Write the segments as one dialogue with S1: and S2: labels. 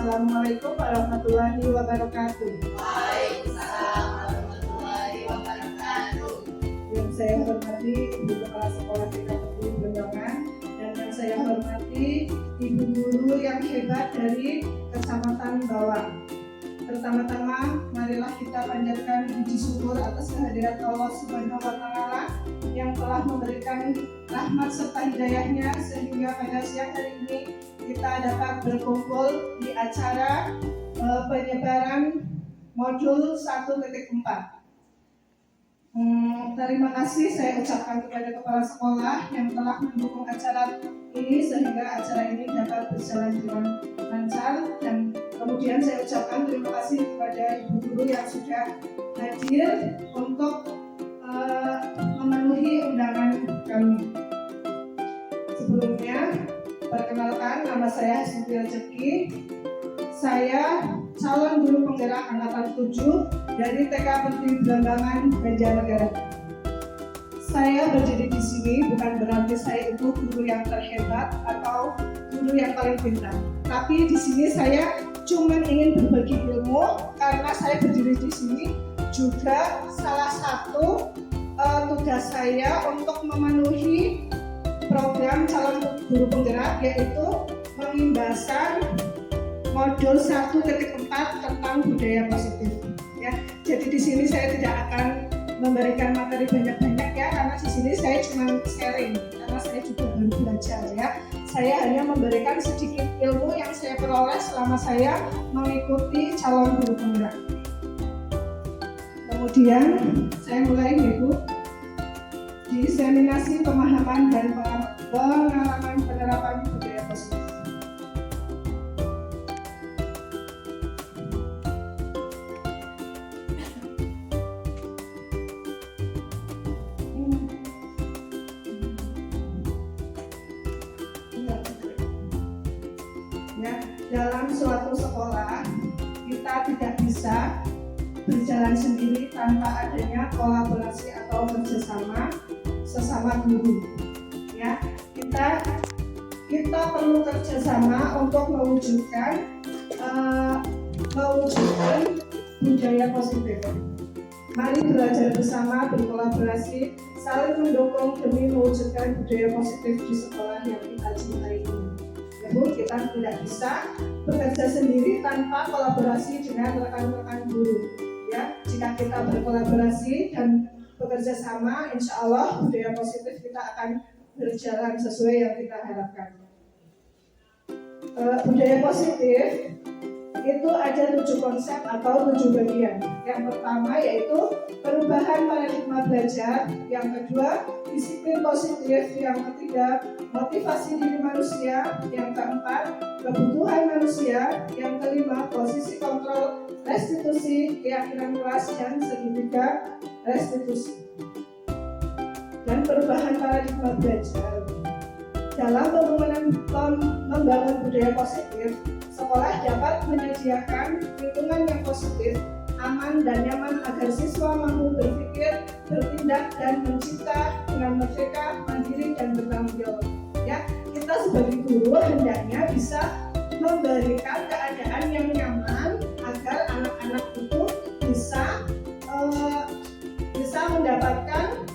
S1: Assalamualaikum warahmatullahi wabarakatuh.
S2: Waalaikumsalam warahmatullahi wabarakatuh.
S1: Yang saya hormati Ibu Kepala Sekolah TK Negeri Bendongan dan yang saya hormati Ibu Guru yang hebat dari Kecamatan Bawang. Pertama-tama, marilah kita panjatkan puji syukur atas kehadirat Allah Subhanahu wa Ta'ala yang telah memberikan rahmat serta hidayahnya sehingga pada siang hari ini kita dapat berkumpul di acara penyebaran modul 1.4. Terima kasih saya ucapkan kepada kepala sekolah yang telah mendukung acara ini sehingga acara ini dapat berjalan dengan lancar, dan kemudian saya ucapkan terima kasih kepada ibu guru yang sudah hadir untuk memenuhi undangan kami. Sebelumnya, perkenalkan, nama saya Siti Rezeki. Saya calon guru penggerak angkatan 7 dari TK Negeri Blambangan, Banjarnegara. Saya berdiri di sini bukan berarti saya itu guru yang terhebat atau guru yang paling pintar. Tapi di sini saya cuma ingin berbagi ilmu karena saya berdiri di sini juga salah satu tugas saya untuk memenuhi program calon guru penggerak, yaitu mengimbaskan modul 1.4 tentang budaya positif. Ya, jadi di sini saya tidak akan memberikan materi banyak-banyak ya, karena di sini saya cuma sharing, karena saya juga baru belajar ya. Saya hanya memberikan sedikit ilmu yang saya peroleh selama saya mengikuti calon guru penggerak. Kemudian saya mulai ibu diseminasi pemahaman dan pengalaman penerapan budaya positif. Ya, dalam suatu sekolah kita tidak bisa berjalan sendiri tanpa adanya kolaborasi atau kerjasama sesama guru. Ya, kita perlu kerjasama untuk mewujudkan budaya positif. Mari belajar bersama, berkolaborasi, saling mendukung demi mewujudkan budaya positif di sekolah yang kita cintai ini. Namun kita tidak bisa bekerja sendiri tanpa kolaborasi dengan rekan-rekan guru. Ya, jika kita berkolaborasi dan bekerja sama, insya Allah budaya positif kita akan berjalan sesuai yang kita harapkan. Budaya positif itu ada 7 konsep atau 7 bagian. Yang pertama yaitu perubahan paradigma belajar, yang kedua disiplin positif, yang ketiga motivasi diri manusia, yang keempat kebutuhan manusia, yang kelima posisi kontrol restitusi, keyakinan kelas, dan segitiga restitusi. Dan perubahan paradigma belajar. Dalam membangun budaya positif, sekolah dapat menyediakan lingkungan yang positif, aman dan nyaman agar siswa mampu berpikir, bertindak, dan mencipta dengan merdeka, mandiri, dan bertanggung jawab. Ya, kita sebagai guru hendaknya bisa memberikan keadaan yang nyaman agar anak-anak itu bisa mendapatkan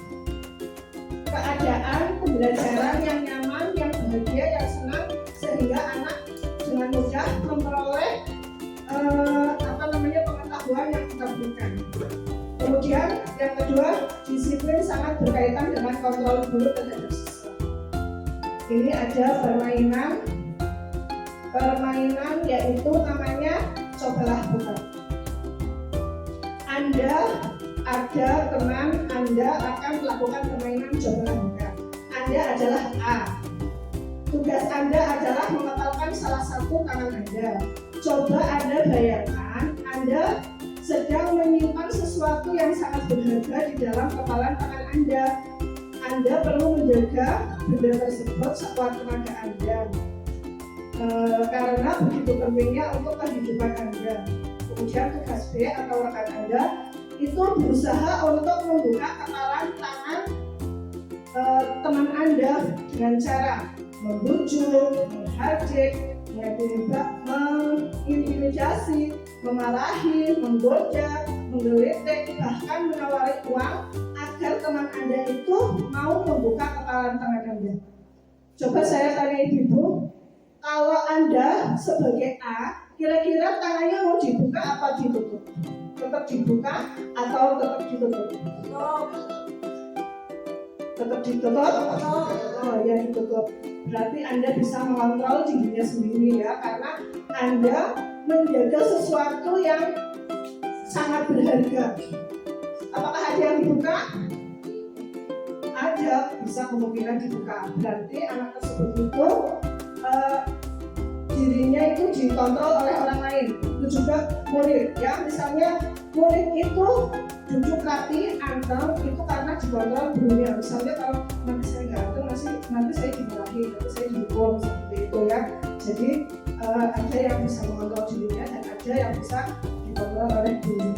S1: keadaan pembelajaran yang nyaman, yang bahagia, yang senang, sehingga anak dengan mudah memperoleh pengetahuan yang kita berikan. Kemudian yang kedua, disiplin sangat berkaitan dengan kontrol guru terhadap siswa. Ini ada permainan yaitu namanya cobalah buka. Ada teman Anda akan melakukan permainan cobalah buka. Anda adalah A. Tugas Anda adalah mengepalkan salah satu tangan Anda. Coba Anda bayangkan Anda sedang menyimpan sesuatu yang sangat berharga di dalam kepalan tangan Anda. Anda perlu menjaga benda tersebut sekuat tenaga Anda, karena begitu pentingnya untuk kehidupan Anda. Kemudian tugas B atau rekan Anda itu berusaha untuk membuka kepalan tangan teman Anda dengan cara membujuk, menghardik, mengintimidasi, memarahi, menggoda, menggelitik, bahkan menawari uang agar teman Anda itu mau membuka kepalan tangan Anda. Coba saya tanya ibu, kalau Anda sebagai A, kira-kira tangannya mau dibuka apa ditutup? Tetap dibuka atau tetap ditutup? Tetap ditutup? Oh ya, ditutup. Berarti Anda bisa mengontrol dirinya sendiri ya, karena Anda menjaga sesuatu yang sangat berharga. Apakah ada yang dibuka? Ada, bisa kemungkinan dibuka. Berarti anak tersebut itu dirinya itu dikontrol oleh orang lain. Itu juga murid ya, misalnya murid itu duduk rapi, anteng, itu karena dikontrol gurunya. Misalnya kalau nanti saya ganteng, nanti saya dimarahi, nanti saya didukung, seperti itu ya. Jadi ada yang bisa mengontrol dirinya dan ada yang bisa dikontrol oleh guru.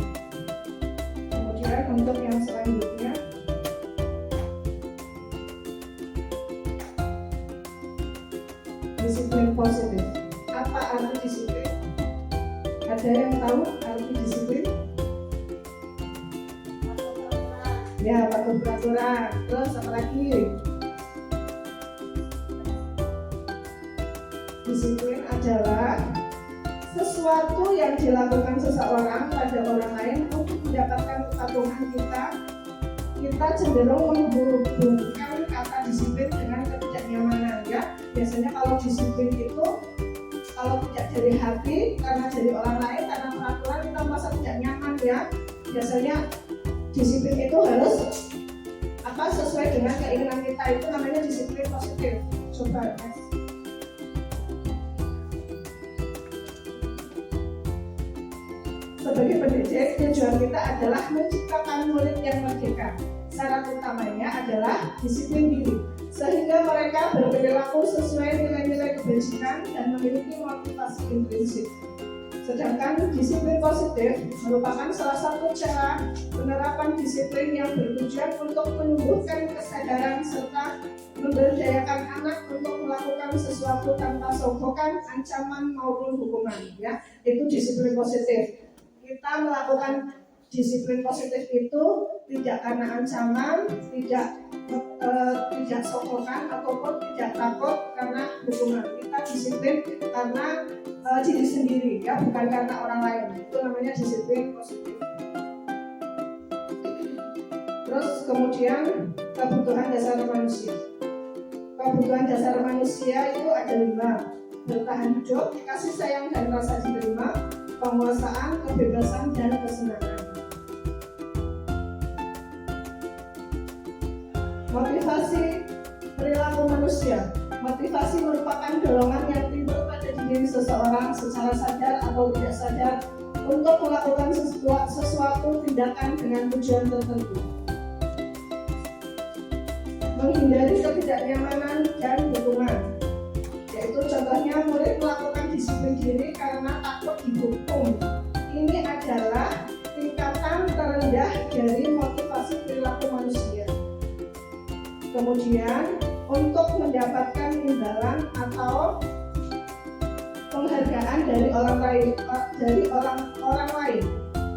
S1: Kemudian untuk yang selanjutnya, disiplin positif. Apa arti disiplin? Ada yang tahu arti disiplin? Ya, patuh peraturan. Terus apa lagi? Disiplin adalah sesuatu yang dilakukan seseorang pada orang lain untuk mendapatkan kepatuhan kita. Kita cenderung menghubungkan kata disiplin dengan ketidaknyamanan ya. Biasanya kalau disiplin itu kalau tidak dari hati, karena dari orang lain, karena peraturan, kita merasa tidak nyaman ya. Biasanya disiplin itu harus sesuai dengan keinginan kita, itu namanya disiplin positif. Coba next. Sebagai pendidik, tujuan kita adalah menciptakan murid yang merdeka. Syarat utamanya adalah disiplin diri, sehingga mereka berperilaku sesuai nilai-nilai kebajikan dan memiliki motivasi intrinsik. Sedangkan disiplin positif merupakan salah satu cara penerapan disiplin yang bertujuan untuk menumbuhkan kesadaran serta memberdayakan anak untuk melakukan sesuatu tanpa sogokan, ancaman maupun hukuman. Ya, itu disiplin positif. Kita melakukan disiplin positif itu tidak karena ancaman, tidak sokongan ataupun tidak takut karena hukuman. Kita disiplin karena diri sendiri ya, bukan karena orang lain. Itu namanya disiplin positif. Terus kemudian kebutuhan dasar manusia. Kebutuhan dasar manusia itu ada 5: bertahan hidup, kasih sayang dan rasa diterima, penguasaan, kebebasan dan kesenangan. Motivasi perilaku manusia. Motivasi merupakan dorongan yang timbul pada diri seseorang secara sadar atau tidak sadar untuk melakukan sesuatu tindakan dengan tujuan tertentu. Menghindari ketidaknyamanan dan hukuman, yaitu contohnya murid melakukan disiplin diri karena takut dihukum. Ini adalah tingkatan terendah dari motivasi perilaku manusia. Kemudian untuk mendapatkan imbalan atau penghargaan dari orang lain,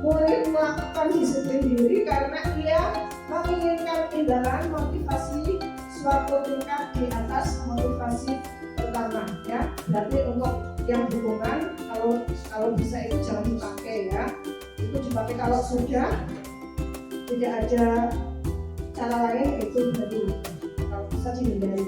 S1: murid melakukan disiplin diri karena ia menginginkan imbalan motivasi suatu tingkat di atas motivasi pertama ya. Berarti untuk yang hukuman kalau bisa itu jangan dipakai ya. Itu dipakai kalau sudah tidak ada cara lain, itu baru kalau bisa dihindari.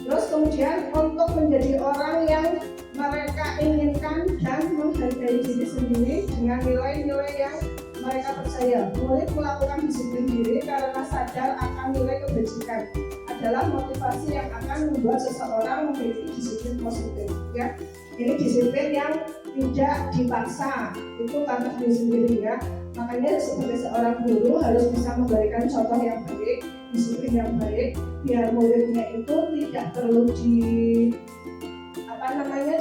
S1: Terus kemudian untuk menjadi orang yang mereka inginkan dan menghargai diri sendiri dengan nilai-nilai yang mereka percaya, murid melakukan disiplin diri karena sadar akan nilai kebajikan adalah motivasi yang akan membuat seseorang memiliki disiplin positif ya. Ini disiplin yang tidak dipaksa, itu karena diri sendiri ya. Makanya sebagai seorang guru harus bisa memberikan contoh yang baik, disiplin yang baik, biar muridnya itu tidak perlu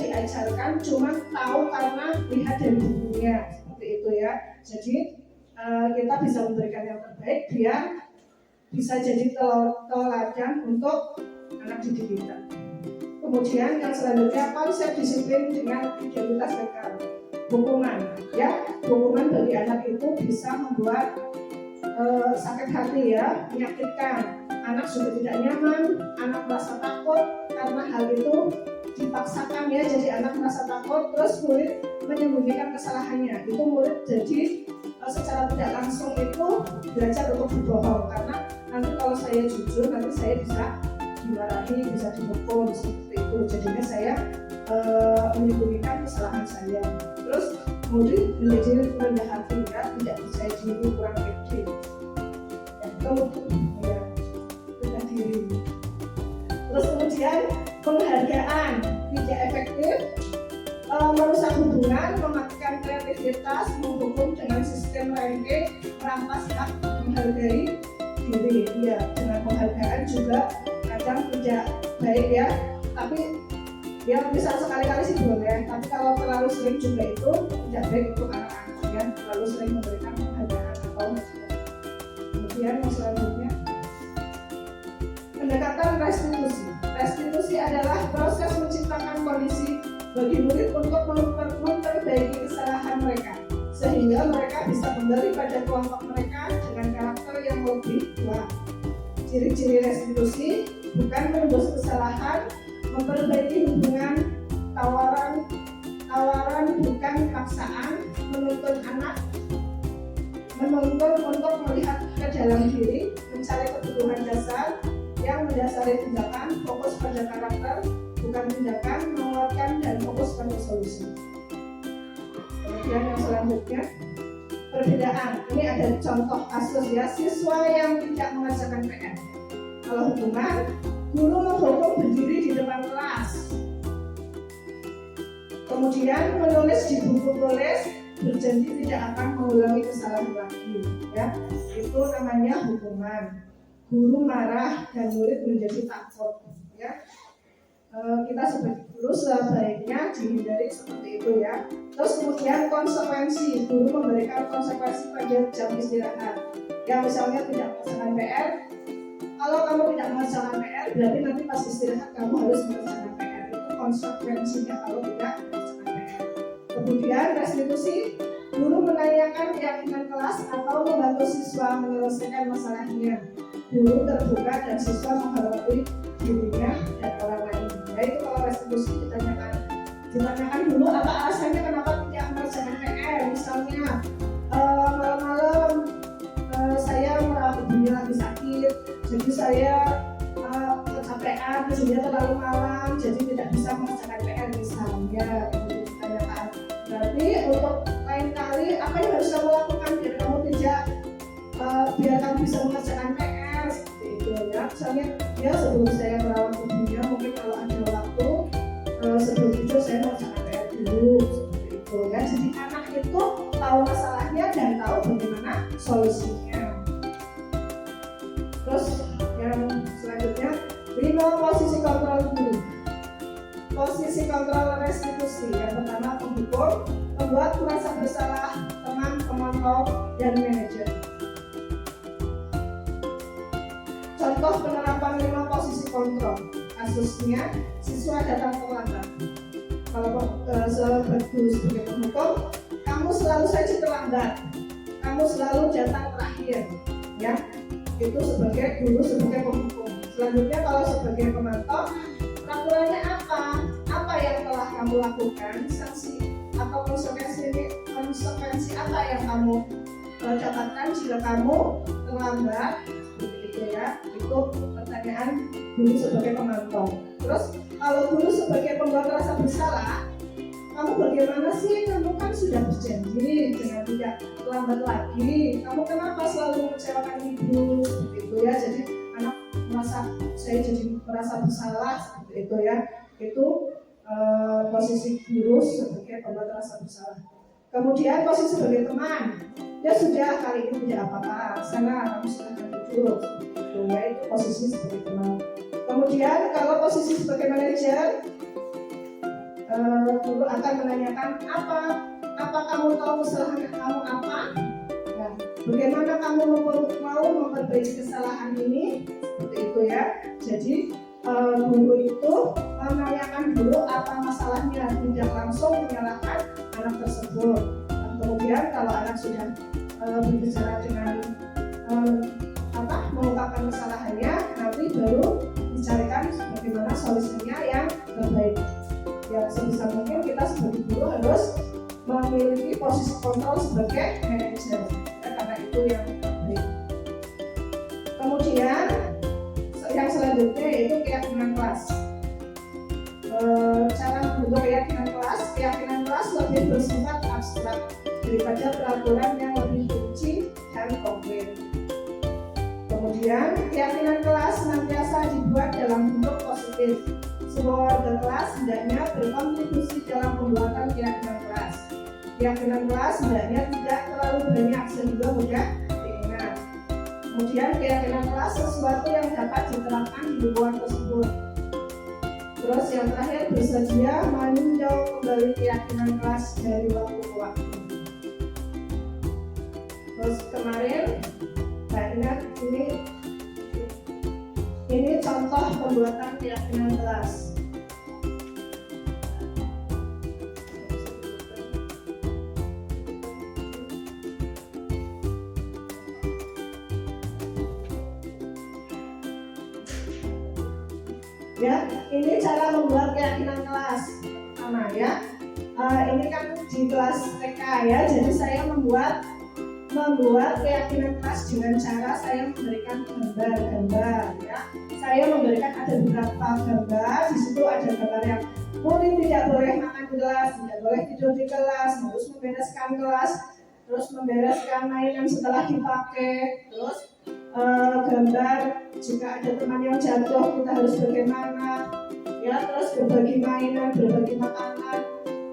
S1: diajarkan, cuma tahu karena lihat dari bukunya, seperti itu ya. Jadi kita bisa memberikan yang terbaik biar bisa jadi teladan untuk anak didik kita. Kemudian yang selanjutnya konsep disiplin dengan identitas legal. Hukuman, ya, hukuman bagi anak itu bisa membuat sakit hati, ya, menyakitkan. Anak sudah tidak nyaman, anak merasa takut karena hal itu dipaksakan, ya, jadi anak merasa takut, terus murid menyembunyikan kesalahannya. Itu murid jadi secara tidak langsung itu belajar untuk berbohong, karena nanti kalau saya jujur nanti saya bisa dimarahi, bisa dihukum seperti itu. Jadinya saya menyembunyikan kesalahan saya. Terus murid menjadi rendah hati, ya, tidak percaya diri, kurang pede, ya, kemudian rendah diri. Terus kemudian penghargaan tidak efektif, merusak hubungan, mematikan kreativitas, menghukum dengan sistem ranking, merampas hak menghargai diri. Ya, dengan penghargaan juga kadang tidak baik, ya, tapi ya misal sekali-kali sih boleh, tapi kalau terlalu sering juga itu tidak baik untuk anak-anak, ya, terlalu sering memberikan penghargaan atau kemudian yang selanjutnya pendekatan restitusi. Restitusi adalah proses menciptakan kondisi bagi murid untuk memperbaiki kesalahan mereka, sehingga mereka bisa kembali pada kelompok mereka dengan karakter yang lebih kuat. Ciri-ciri restitusi bukan menebus kesalahan, memperbaiki hubungan, tawaran bukan paksaan, menuntun anak, menuntun untuk melihat ke dalam diri, mencari kebutuhan dasar yang mendasari tindakan, fokus pada karakter, bukan tindakan, menguatkan dan fokus pada solusi. Kemudian yang selanjutnya, perbedaan. Ini ada contoh kasus, ya, siswa yang tidak mengerjakan PR. Kalau hukuman, guru menghukum berdiri di depan kelas. Kemudian menulis di buku tulis, berjanji tidak akan mengulangi kesalahan lagi, ya. Itu namanya hukuman. Guru marah dan murid menjadi takut, ya. Kita sebagai guru sebaiknya dihindari seperti itu, ya. Terus kemudian konsekuensi, guru memberikan konsekuensi pada jam istirahat. Ya, misalnya tidak mengerjakan PR. Kalau kamu tidak mengerjakan PR, berarti nanti pas istirahat kamu harus mengerjakan PR. Itu konsekuensinya kalau tidak mengerjakan PR. Kemudian restitusi, guru menanyakan keyakinan kelas atau membantu siswa menyelesaikan masalahnya. Guru terbuka dan siswa menghormati dirinya dan orang lain. Ya, itu kalau restitusi ditanyakan dulu apa alasannya kenapa tidak mengerjakan PR. Misalnya malam-malam saya merawat ibunya lagi sakit, jadi saya kecapean, tidurnya terlalu malam, jadi tidak bisa mengerjakan PR misalnya. Itu ditanyakan. Berarti untuk lain kali apa yang harus kamu lakukan biar kamu bisa mengerjakan PR seperti itu, ya. Misalnya, ya, sebelum saya merawat ibunya, mungkin kalau ada waktu sebelum itu saya mengerjakan PR dulu seperti itu, ya. Jadi anak itu tahu masalahnya dan tahu bagaimana solusinya. Terus yang selanjutnya, 5 posisi kontrol guru. Posisi kontrol restitusi. Yang pertama, penghukum, membuat merasa bersalah teman, pemantau, dan manajer. Contoh penerapan 5 posisi kontrol. Kasusnya, siswa datang terlambat. Kalau sebagai penghukum, kamu selalu saja terlambat, kamu selalu datang terakhir, ya. Itu sebagai guru, sebagai penghukum. Selanjutnya kalau sebagai pemantau, peraturannya apa? Apa yang telah kamu lakukan? Sanksi atau konsekuensi apa yang kamu dapatkan jika kamu terlambat? Begitu, ya. Itu pertanyaan guru sebagai pemantau. Terus kalau guru sebagai pembuat rasa bersalah, kamu bagaimana sih? Kamu kan sudah berjanji dengan tidak terlambat lagi. Kamu kenapa selalu mengecewakan ibu? Begitu, ya. Jadi anak saya jadi merasa bersalah seperti itu, ya. Itu posisi guru sebagai pembuat rasa bersalah. Kemudian posisi sebagai teman, ya sudah, kali ini tidak apa-apa, sana kamu silahkan duduk, gitu, ya. Itu posisi sebagai teman. Kemudian kalau posisi sebagai manajer, guru akan menanyakan apa kamu tahu kesalahan kamu apa, nah, bagaimana kamu mau memperbaiki kesalahan ini, seperti itu, ya. Jadi guru itu menanyakan dulu apa masalahnya, tidak langsung menyalahkan anak tersebut. Kemudian kalau anak sudah berbicara dengan mengungkapkan kesalahannya, nanti baru dicarikan bagaimana solusinya yang terbaik. Ya, sebisa mungkin kita sebagai guru harus memiliki posisi kontrol sebagai manajer, ya, karena itu yang terbaik. Kemudian yang selanjutnya yaitu keyakinan kelas. Cara membentuk keyakinan kelas lebih bersifat abstrak daripada peraturan yang lebih rinci dan konkret. Kemudian keyakinan kelas senantiasa dibuat dalam bentuk positif. Semua warga kelas hendaknya berkontribusi dalam pembuatan keyakinan kelas. Keyakinan kelas hendaknya tidak terlalu banyak sehingga mudah diingat. Kemudian keyakinan kelas sesuatu yang dapat diterapkan di lingkungan tersebut. Terus yang terakhir, bersedia meninjau kembali keyakinan kelas dari waktu ke waktu. Terus kemarin, ingat ini contoh pembuatan keyakinan kelas. Ya, ini cara membuat keyakinan kelas. Sama ya. Ini kan di kelas TK ya, jadi saya membuat keyakinan kelas dengan cara saya memberikan gambar-gambar ya. Saya memberikan ada beberapa gambar, di situ ada gambar yang murid tidak boleh makan di kelas, tidak boleh tidur di kelas, harus membereskan kelas, terus membereskan mainan setelah dipakai, terus gambar jika ada teman yang jatuh kita harus bagaimana ya, terus berbagi mainan, berbagi makanan.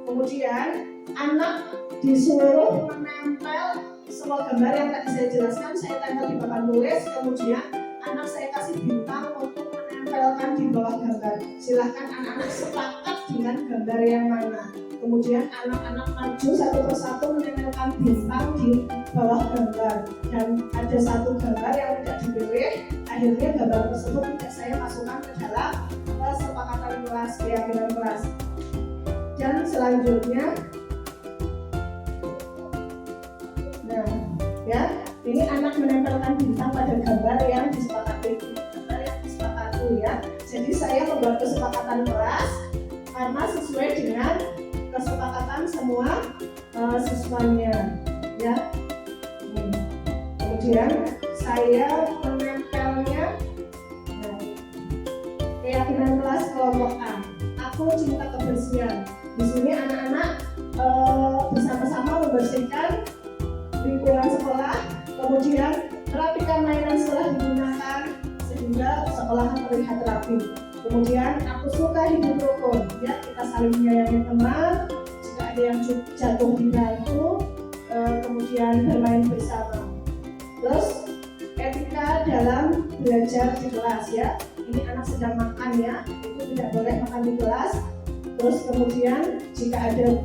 S1: Kemudian anak disuruh menempel semua gambar yang tadi saya jelaskan, saya tempel di papan tulis, kemudian anak saya kasih bintang untuk menempelkan di bawah gambar. Silahkan anak-anak sepakat dengan gambar yang mana. Kemudian anak-anak maju satu persatu menempelkan bintang di bawah gambar, dan ada satu gambar yang tidak dipilih. Akhirnya gambar tersebut tidak saya masukkan ke dalam kesepakatan kelas, keyakinan kelas. Dan selanjutnya, nah ya, ini anak menempelkan bintang pada gambar yang disepakati, ya. Jadi saya membuat kesepakatan kelas karena sesuai dengan kesepakatan semua siswanya ya. Kemudian saya menempelnya keyakinan kelas kelompok A. Aku cinta kebersihan. Di sini anak-anak bersama-sama membersihkan lingkungan sekolah, kemudian merapikan mainan setelah digunakan sehingga sekolah terlihat rapi. Kemudian aku suka hidup rukun, ya, kita saling menyayangi teman, jika ada yang jatuh dibantu, kemudian bermain bersama. Terus etika dalam belajar di kelas ya, ini anak sedang makan ya, itu tidak boleh makan di kelas. Terus kemudian jika ada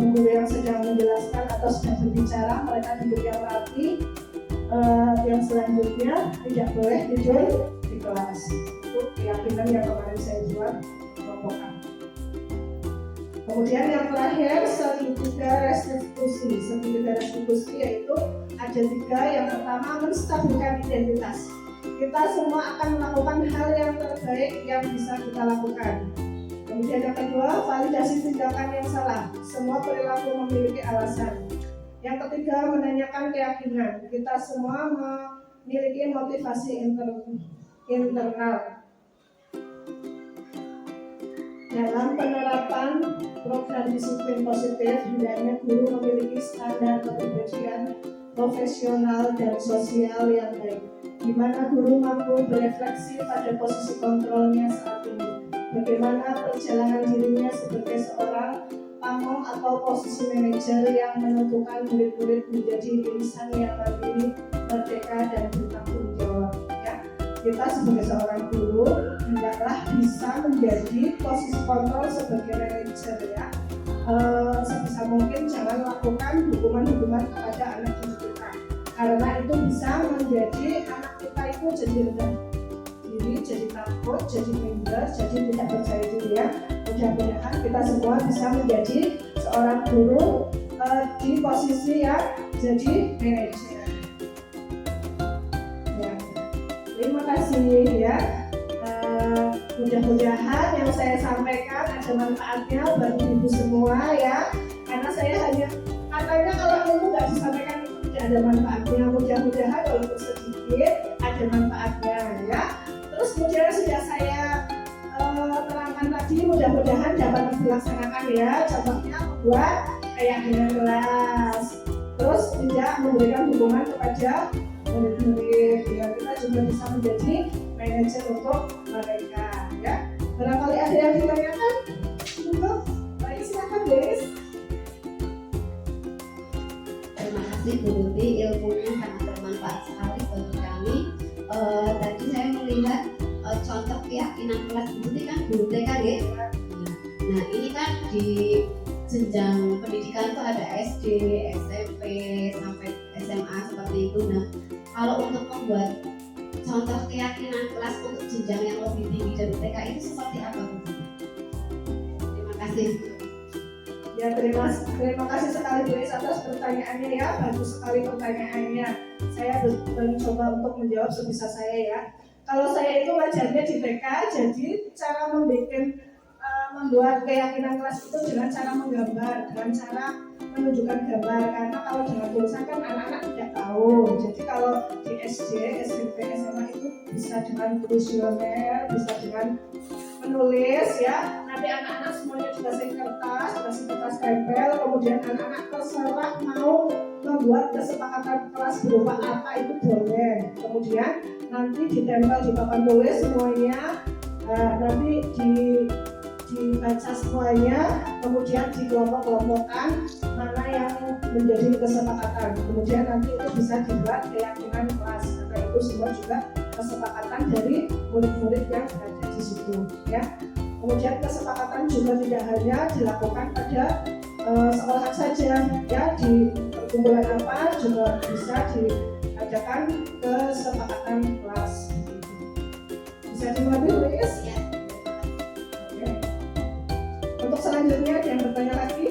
S1: guru yang sedang menjelaskan atau sedang berbicara, mereka duduk yang rapi. Yang selanjutnya tidak boleh tidur di kelas. Itu keyakinan yang kemarin saya buat kelompok A. Kemudian yang terakhir, segitiga restitusi yaitu ada 3. Yang pertama, menstabilkan identitas. Kita semua akan melakukan hal yang terbaik yang bisa kita lakukan. Kemudian yang kedua, validasi tindakan yang salah. Semua perilaku memiliki alasan. Yang ketiga, menanyakan keyakinan. Kita semua memiliki motivasi internal. Dalam penerapan program disiplin positif, hendaknya guru memiliki standar kepribadian profesional dan sosial yang baik, di mana guru mampu berefleksi pada posisi kontrolnya saat ini. Bagaimana perjalanan dirinya sebagai seorang pamong atau posisi manajer yang menentukan murid-murid menjadi insan yang mandiri, merdeka, dan bertanggung jawab. Ya, kita sebagai seorang guru hendaklah bisa menjadi posisi kontrol sebagai manajer ya. Sebisa mungkin jangan lakukan hukuman-hukuman kepada anak didik kita, karena itu bisa menjadi anak kita itu jadi rendah diri, jadi takut, jadi minder, jadi tidak percaya diri ya. Mudah-mudahan kita semua bisa menjadi seorang guru di posisi yang jadi manajer. Ya. Terima kasih ya. Mudah-mudahan yang saya sampaikan ada manfaatnya bagi ibu semua ya. Karena saya hanya katanya kalau ilmu nggak disampaikan itu tidak ada manfaatnya. Mudah-mudahan walaupun sedikit ada manfaatnya ya. Terus kemudian sudah saya terangkan tadi, mudah-mudahan dapat dilaksanakan ya. Contohnya membuat kayak dengan kelas, terus tidak memberikan dukungan kepada murid-murid ya. Kita juga bisa menjadi manajer untuk mereka ya. Barangkali ada yang ditanyakan? Baik, silakan guys.
S2: Terima kasih Bu Tuti, ilmunya sangat bermanfaat sekali bagi kami. Tadi saya melihat contoh keyakinan kelas Bu Tuti kan guru TK ya. Nah ini kan di jenjang pendidikan tuh ada SD, SMP, sampai SMA seperti itu. Nah kalau untuk membuat contoh keyakinan kelas untuk jenjang yang lebih tinggi dari TK itu seperti apa Bu Tuti? Terima kasih.
S1: Ya, terima kasih sekali Bu Is atas pertanyaannya ya. Bagus sekali pertanyaannya. Saya mencoba untuk menjawab sebisa saya ya. Kalau saya itu ngajarnya di TK, jadi cara membuat keyakinan kelas itu dengan cara menggambar, dengan cara menunjukkan gambar. Karena kalau dengan tulisan kan anak-anak tidak tahu. Jadi kalau di SD, SMP, SMA itu bisa dengan kuesioner, bisa dengan menulis ya. Nanti anak-anak semuanya dikasih kertas tempel, kemudian anak-anak terserah mau membuat kesepakatan kelas berupa apa itu boleh. Kemudian nanti ditempel di papan tulis semuanya, nanti dibaca semuanya, kemudian dikelompok-kelompokkan mana yang menjadi kesepakatan. Kemudian nanti itu bisa dibuat keyakinan kelas. Karena itu semua juga kesepakatan dari murid-murid yang berada di situ ya. Kemudian kesepakatan juga tidak hanya dilakukan pada sekolah saja ya, di perkumpulan apa juga bisa diadakan kesepakatan kelas. Bisa dimulai Luis?
S2: Ya.
S1: Oke. Untuk selanjutnya ada yang bertanya lagi?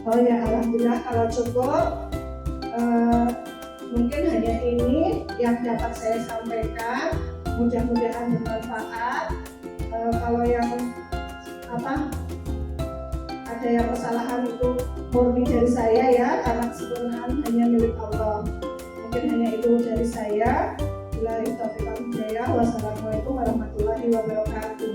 S1: Oh ya, alhamdulillah kalau cukup. Mungkin hanya ini yang dapat saya sampaikan. Mudah-mudahan bermanfaat. Kalau yang ada yang kesalahan itu murni dari saya ya, karena kesempurnaan hanya milik Allah. Mungkin hanya itu dari saya. Wassalamualaikum warahmatullahi wabarakatuh.